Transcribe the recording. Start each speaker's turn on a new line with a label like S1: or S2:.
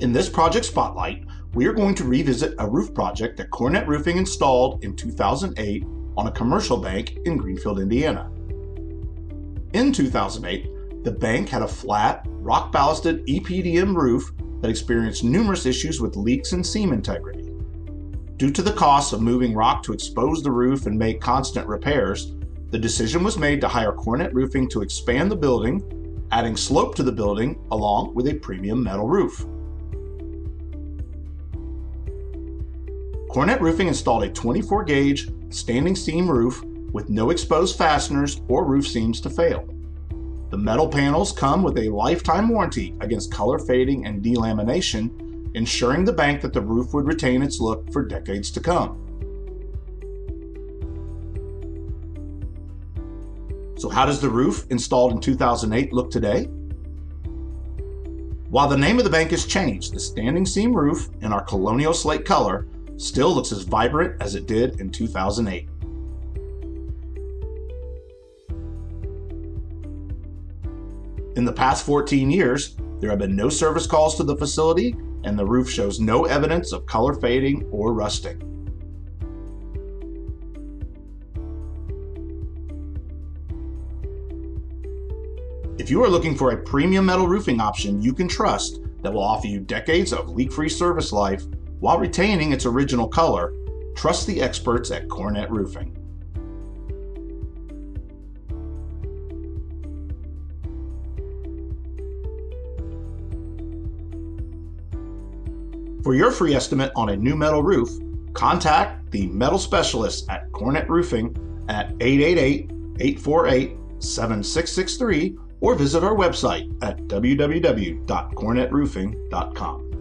S1: In this project spotlight, we are going to revisit a roof project that Cornet Roofing installed in 2008 on a commercial bank in Greenfield, Indiana. In 2008, the bank had a flat, rock-ballasted EPDM roof that experienced numerous issues with leaks and seam integrity. Due to the cost of moving rock to expose the roof and make constant repairs, the decision was made to hire Cornet Roofing to expand the building, adding slope to the building along with a premium metal roof. Cornet Roofing installed a 24-gauge standing seam roof with no exposed fasteners or roof seams to fail. The metal panels come with a lifetime warranty against color fading and delamination, ensuring the bank that the roof would retain its look for decades to come. So how does the roof installed in 2008 look today? While the name of the bank has changed, the standing seam roof in our colonial slate color still looks as vibrant as it did in 2008. In the past 14 years, there have been no service calls to the facility, and the roof shows no evidence of color fading or rusting. If you are looking for a premium metal roofing option you can trust that will offer you decades of leak-free service life while retaining its original color, trust the experts at Cornet Roofing. For your free estimate on a new metal roof, contact the metal specialists at Cornet Roofing at 888-848-7663 or visit our website at www.cornetroofing.com.